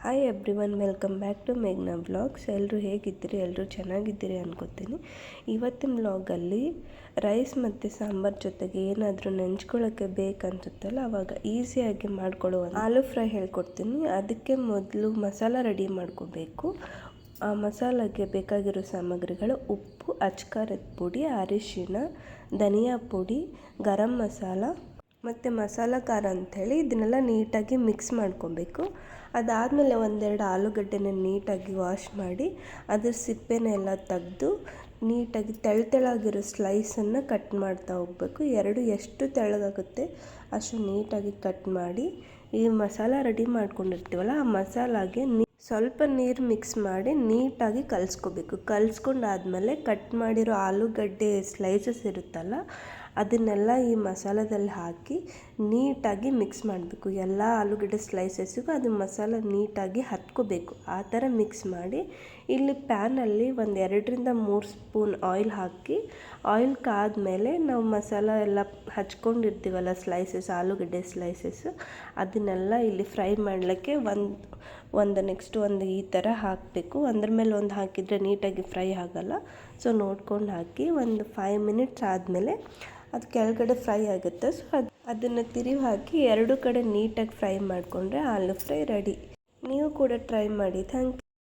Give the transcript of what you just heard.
Hi everyone, welcome back to ಮೇಘ್ನಾ vlogs. ಎಲ್ಲರೂ ಹೇಗಿದ್ದೀರಿ? ಎಲ್ಲರೂ ಚೆನ್ನಾಗಿದ್ದೀರಿ ಅನ್ಕೋತೀನಿ. ಇವತ್ತಿನ ವ್ಲಾಗಲ್ಲಿ ರೈಸ್ ಮತ್ತು ಸಾಂಬಾರು ಜೊತೆಗೆ ಏನಾದರೂ ನೆಂಚ್ಕೊಳ್ಳೋಕ್ಕೆ ಬೇಕನ್ಸುತ್ತಲ್ಲ, ಆವಾಗ ಈಸಿಯಾಗಿ ಮಾಡ್ಕೊಳ್ಳೋ ಆಲೂ ಫ್ರೈ ಹೇಳ್ಕೊಡ್ತೀನಿ. ಅದಕ್ಕೆ ಮೊದಲು ಮಸಾಲ ರೆಡಿ ಮಾಡ್ಕೋಬೇಕು. ಆ ಮಸಾಲೆಗೆ ಬೇಕಾಗಿರೋ ಸಾಮಗ್ರಿಗಳು: ಉಪ್ಪು, ಅಚ್ಕಾರದ ಪುಡಿ, ಅರಿಶಿಣ, ಧನಿಯಾ ಪುಡಿ, ಗರಂ ಮಸಾಲ ಮತ್ತು ಮಸಾಲ ಖಾರ ಅಂಥೇಳಿ ಇದನ್ನೆಲ್ಲ ನೀಟಾಗಿ ಮಿಕ್ಸ್ ಮಾಡ್ಕೊಬೇಕು. ಅದಾದಮೇಲೆ ಒಂದೆರಡು ಆಲೂಗಡ್ಡೆನ ನೀಟಾಗಿ ವಾಶ್ ಮಾಡಿ ಅದ್ರ ಸಿಪ್ಪೆನೆಲ್ಲ ತೆಗೆದು ನೀಟಾಗಿ ತೆಳ್ಳಗಿರೋ ಸ್ಲೈಸನ್ನು ಕಟ್ ಮಾಡ್ತಾ ಹೋಗಬೇಕು. ಎಷ್ಟು ತೆಳ್ಳಗಾಗುತ್ತೆ ಅಷ್ಟು ನೀಟಾಗಿ ಕಟ್ ಮಾಡಿ ಈ ಮಸಾಲ ರೆಡಿ ಮಾಡ್ಕೊಂಡಿರ್ತೀವಲ್ಲ, ಆ ಮಸಾಲಾಗೆ ಸ್ವಲ್ಪ ನೀರು ಮಿಕ್ಸ್ ಮಾಡಿ ನೀಟಾಗಿ ಕಲಿಸ್ಕೋಬೇಕು. ಕಲಿಸ್ಕೊಂಡಾದ್ಮೇಲೆ ಕಟ್ ಮಾಡಿರೋ ಆಲೂಗಡ್ಡೆ ಸ್ಲೈಸಸ್ ಇರುತ್ತಲ್ಲ, ಅದನ್ನೆಲ್ಲ ಈ ಮಸಾಲದಲ್ಲಿ ಹಾಕಿ ನೀಟಾಗಿ ಮಿಕ್ಸ್ ಮಾಡಬೇಕು. ಎಲ್ಲ ಆಲೂಗಡ್ಡೆ ಸ್ಲೈಸಸ್ಸಿಗೂ ಅದು ಮಸಾಲ ನೀಟಾಗಿ ಹತ್ಕೋಬೇಕು. ಆ ಥರ ಮಿಕ್ಸ್ ಮಾಡಿ ಇಲ್ಲಿ ಪ್ಯಾನಲ್ಲಿ 2-3 ಸ್ಪೂನ್ ಆಯಿಲ್ ಹಾಕಿ, ಆಯಿಲ್ ಕಾದ್ಮೇಲೆ ನಾವು ಮಸಾಲ ಎಲ್ಲ ಹಚ್ಕೊಂಡಿರ್ತೀವಲ್ಲ ಆಲೂಗಡ್ಡೆ ಸ್ಲೈಸಸ್ಸು, ಅದನ್ನೆಲ್ಲ ಇಲ್ಲಿ ಫ್ರೈ ಮಾಡಲಿಕ್ಕೆ ನೆಕ್ಸ್ಟ್ ಒಂದು ಈ ಥರ ಹಾಕಬೇಕು. ಒಂದ್ರ ಮೇಲೆ ಒಂದು ಹಾಕಿದರೆ ನೀಟಾಗಿ ಫ್ರೈ ಆಗೋಲ್ಲ. ಸೊ ನೋಡ್ಕೊಂಡು ಹಾಕಿ ಒಂದು 5 ಮಿನಿಟ್ಸ್ ಆದಮೇಲೆ ಅದು ಕೆಳಗಡೆ ಫ್ರೈ ಆಗುತ್ತೆ. ಸೊ ಅದನ್ನು ತಿರುವಿ ಹಾಕಿ 2 ಕಡೆ ನೀಟಾಗಿ ಫ್ರೈ ಮಾಡಿಕೊಂಡ್ರೆ ಆಲೂ ಫ್ರೈ ರೆಡಿ. ನೀವು ಕೂಡ ಟ್ರೈ ಮಾಡಿ. Thank you.